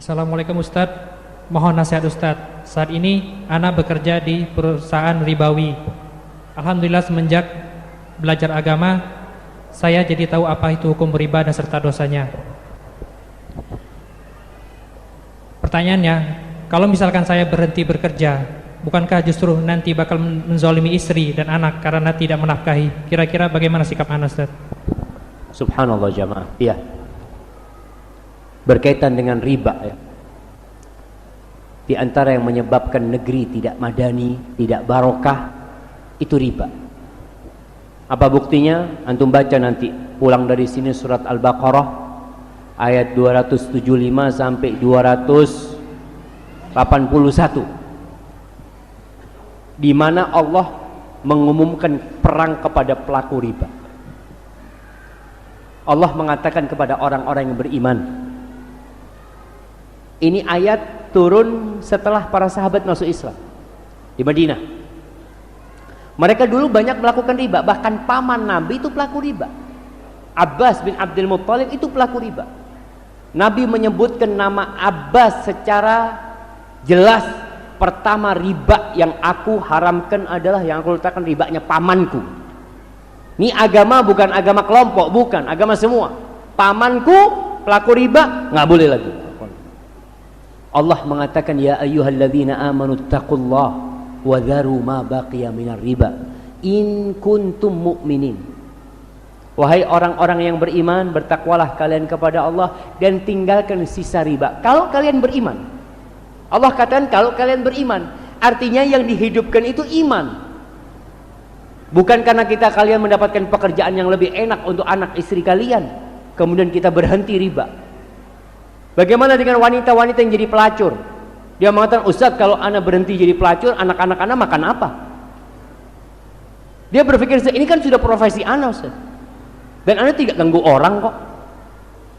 Assalamualaikum Ustadz. Mohon nasihat Ustadz. Saat ini Ana bekerja di perusahaan ribawi. Alhamdulillah semenjak belajar agama, saya jadi tahu apa itu hukum riba dan serta dosanya. Pertanyaannya, kalau misalkan saya berhenti bekerja, bukankah justru nanti bakal menzalimi istri dan anak karena tidak menafkahi? Kira-kira bagaimana sikap Ana Ustadz? Subhanallah jamaah. Iya, berkaitan dengan riba ya. Di antara yang menyebabkan negeri tidak madani, tidak barokah, itu riba. Apa buktinya? Antum baca nanti pulang dari sini surat Al-Baqarah ayat 275 sampai 281, di mana Allah mengumumkan perang kepada pelaku riba. Allah mengatakan kepada orang-orang yang beriman. Ini ayat turun setelah para sahabat masuk Islam di Madinah. Mereka dulu banyak melakukan riba, bahkan paman Nabi itu pelaku riba. Abbas bin Abdul Muttalib itu pelaku riba. Nabi menyebutkan nama Abbas secara jelas. Pertama, riba yang aku haramkan adalah yang aku letakkan ribanya pamanku. Ini agama bukan agama kelompok, bukan agama semua. Pamanku pelaku riba, nggak boleh lagi. Allah mengatakan ya ayyuhalladzina amanu taqullaha wa dharu ma baqiya minar riba in kuntum mu'minin. Wahai orang-orang yang beriman, bertakwalah kalian kepada Allah dan tinggalkan sisa riba kalau kalian beriman. Allah katakan kalau kalian beriman, artinya yang dihidupkan itu iman. Bukan karena kalian mendapatkan pekerjaan yang lebih enak untuk anak istri kalian kemudian kita berhenti riba. Bagaimana dengan wanita-wanita yang jadi pelacur? Dia mengatakan, Ustaz, kalau ana berhenti jadi pelacur, anak-anak ana makan apa? Dia berpikir, ini kan sudah profesi ana, Ustaz, dan ana tidak ganggu orang kok.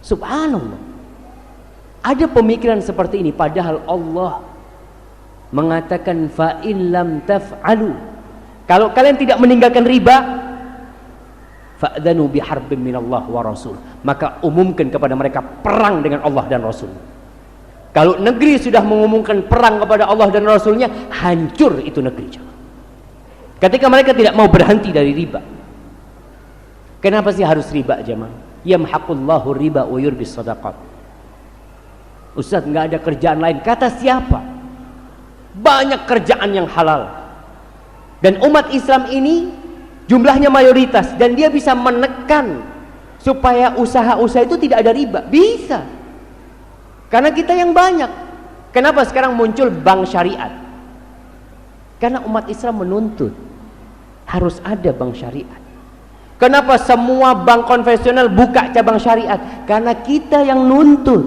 Subhanallah, ada pemikiran seperti ini, padahal Allah mengatakan fa in lam taf'alu, kalau kalian tidak meninggalkan riba, fa'dhanu biharbin minallah wa rasul, maka umumkan kepada mereka perang dengan Allah dan Rasul. Kalau negeri sudah mengumumkan perang kepada Allah dan Rasulnya, hancur itu negeri. Ketika mereka tidak mau berhenti dari riba. Kenapa sih harus riba jemaah? Yamhaqullahu riba wa yurbis sadaqat. Ustaz, nggak ada kerjaan lain. Kata siapa? Banyak kerjaan yang halal. Dan umat Islam ini jumlahnya mayoritas, dan dia bisa menekan supaya usaha-usaha itu tidak ada riba. Bisa, karena kita yang banyak. Kenapa sekarang muncul bank syariat? Karena umat Islam menuntut harus ada bank syariat. Kenapa semua bank konvensional buka cabang syariat? Karena kita yang nuntut,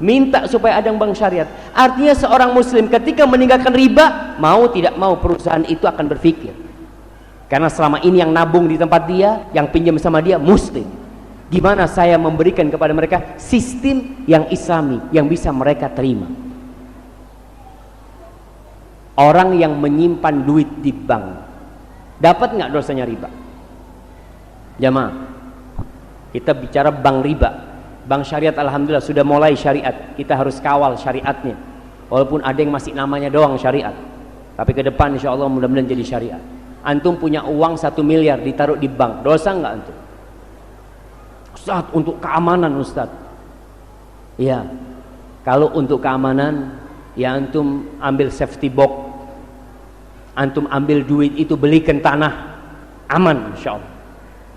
minta supaya ada bank syariat. Artinya seorang muslim ketika meninggalkan riba, mau tidak mau perusahaan itu akan berpikir, karena selama ini yang nabung di tempat dia, yang pinjam sama dia muslim, gimana saya memberikan kepada mereka sistem yang islami yang bisa mereka terima. Orang yang menyimpan duit di bank dapat nggak dosanya riba? Jamaah, kita bicara bank riba. Bank syariat alhamdulillah sudah mulai syariat, kita harus kawal syariatnya, walaupun ada yang masih namanya doang syariat, tapi ke depan insya Allah mudah-mudahan jadi syariat. Antum punya uang 1 miliar ditaruh di bank, dosa nggak antum? Ustaz, untuk keamanan Ustaz. Ya, kalau untuk keamanan, ya antum ambil safety box, antum ambil duit itu belikan tanah, aman insya Allah.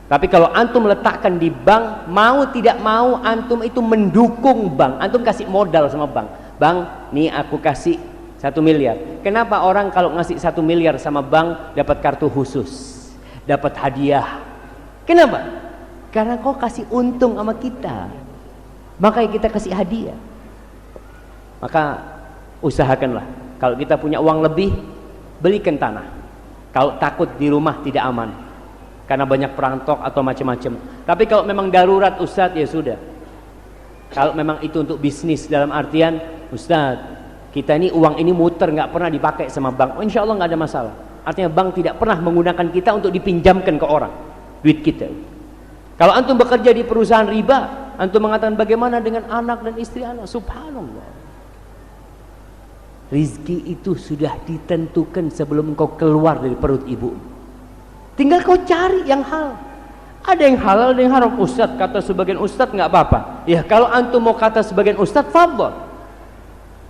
Tapi kalau antum letakkan di bank, mau tidak mau antum itu mendukung bank, antum kasih modal sama bank. Bang, nih aku kasih 1 miliar. Kenapa orang kalau ngasih 1 miliar sama bank dapat kartu khusus, dapat hadiah? Kenapa? Karena kau kasih untung sama kita, makanya kita kasih hadiah. Maka usahakanlah kalau kita punya uang lebih, belikan tanah. Kalau takut di rumah tidak aman karena banyak perampok atau macam-macam. Tapi kalau memang darurat Ustadz, ya sudah. Kalau memang itu untuk bisnis dalam artian Ustadz, kita ini uang ini muter, nggak pernah dipakai sama bank, insya Allah nggak ada masalah. Artinya bank tidak pernah menggunakan kita untuk dipinjamkan ke orang duit kita. Kalau antum bekerja di perusahaan riba, antum mengatakan bagaimana dengan anak dan istri anak? Subhanallah. Rizki itu sudah ditentukan sebelum kau keluar dari perut ibu. Tinggal kau cari yang halal. Ada yang halal, ada yang haram. Ustadz, kata sebagian ustadz nggak apa-apa. Ya kalau antum mau kata sebagian ustadz, fadhol.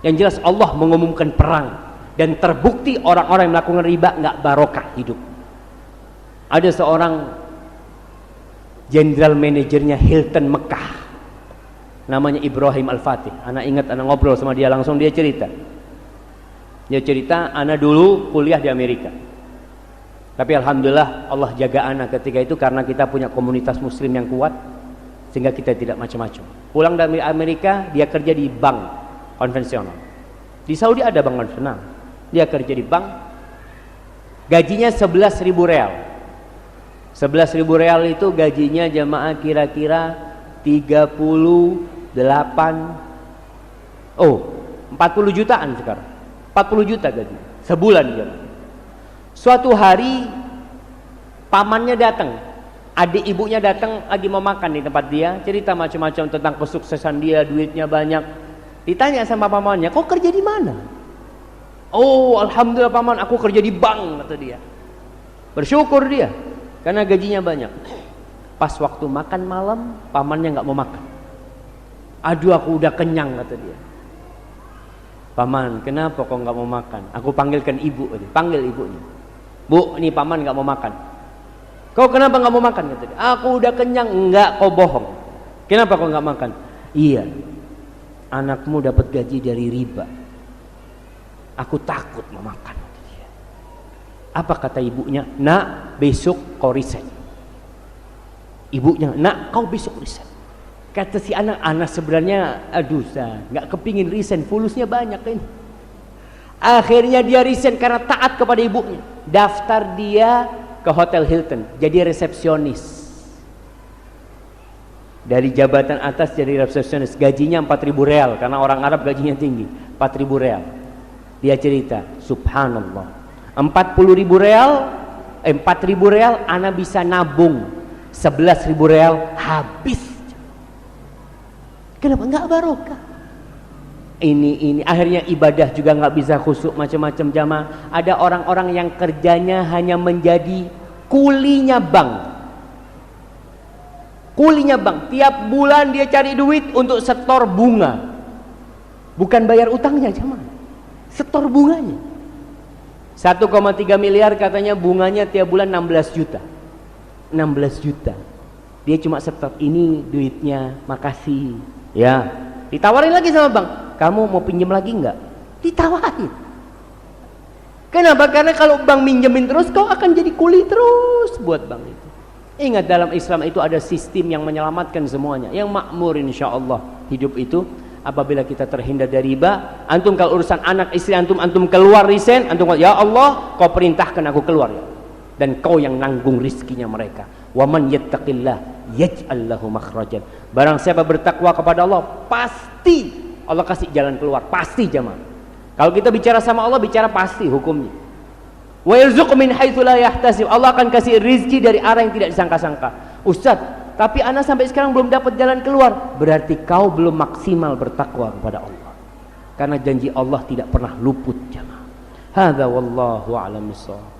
Yang jelas Allah mengumumkan perang dan terbukti orang-orang yang melakukan riba nggak barokah hidup. Ada seorang general manajernya Hilton Mekah, namanya Ibrahim Al-Fatih. Anak ingat, anak ngobrol sama dia langsung, dia cerita, anak dulu kuliah di Amerika, tapi alhamdulillah Allah jaga anak ketika itu karena kita punya komunitas muslim yang kuat sehingga kita tidak macam-macam. Pulang dari Amerika, dia kerja di bank konvensional. Di Saudi ada bank konvensional, dia kerja di bank, gajinya 11.000 real. 11.000 real itu gajinya jamaah kira-kira 40 jutaan sekarang. 40 juta gaji sebulan dia. Suatu hari pamannya datang, adik ibunya datang lagi mau makan di tempat dia, cerita macam-macam tentang kesuksesan dia, duitnya banyak. Ditanya sama pamannya, kau kerja di mana? Oh, alhamdulillah paman, aku kerja di bank, kata dia. Bersyukur dia karena gajinya banyak. Pas waktu makan malam, pamannya nggak mau makan. Aduh, aku udah kenyang, kata dia. Paman, kenapa kau nggak mau makan? Aku panggilkan ibu, panggil ibunya. Bu, ini paman nggak mau makan. Kau kenapa nggak mau makan? Kata dia. Aku udah kenyang. Enggak, kau bohong. Kenapa kau nggak makan? Iya, anakmu dapat gaji dari riba. Aku takut mau makan. Apa kata ibunya? Nak, besok kau resign. Ibunya, nak, kau besok resign. Kata si anak sebenarnya, aduh, nggak kepingin resign, fulusnya banyak ini. Akhirnya dia resign karena taat kepada ibunya. Daftar dia ke Hotel Hilton, jadi resepsionis. Dari jabatan atas jadi resepsionis, gajinya 4.000 real karena orang Arab gajinya tinggi, 4.000 real. Dia cerita, subhanallah, 4.000 real ana bisa nabung, 11.000 real habis. Kenapa? Enggak barokah. Ini akhirnya ibadah juga nggak bisa khusyuk, macam-macam jamaah. Ada orang-orang yang kerjanya hanya menjadi kulinya bank. Kulinya bank, tiap bulan dia cari duit untuk setor bunga. Bukan bayar utangnya jamaah, setor bunganya. 1,3 miliar katanya bunganya tiap bulan 16 juta. 16 juta. Dia cuma setor, ini duitnya, makasih. Ya, ditawarin lagi sama bank. Kamu mau pinjam lagi enggak? Ditawarin. Kenapa? Karena kalau bank minjemin terus, kau akan jadi kuli terus buat bank itu. Ingat, dalam Islam itu ada sistem yang menyelamatkan semuanya, yang makmur insyaallah hidup itu. Apabila kita terhindar dari riba, antum kalau urusan anak istri antum keluar resign, antum ya Allah, kau perintahkan aku keluar ya. Dan kau yang nanggung rizkinya mereka. Wa man yattaqillah yaj'al lahu makhrajan. Barang siapa bertakwa kepada Allah, pasti Allah kasih jalan keluar, pasti jemaah. Kalau kita bicara sama Allah, bicara pasti hukumnya. Wa yarzuqu min haitsu la yahtasib. Allah akan kasih rizki dari arah yang tidak disangka-sangka. Ustaz, tapi ana sampai sekarang belum dapat jalan keluar. Berarti kau belum maksimal bertakwa kepada Allah. Karena janji Allah tidak pernah luput jemaah. Hadza wallahu a'lam bissawab.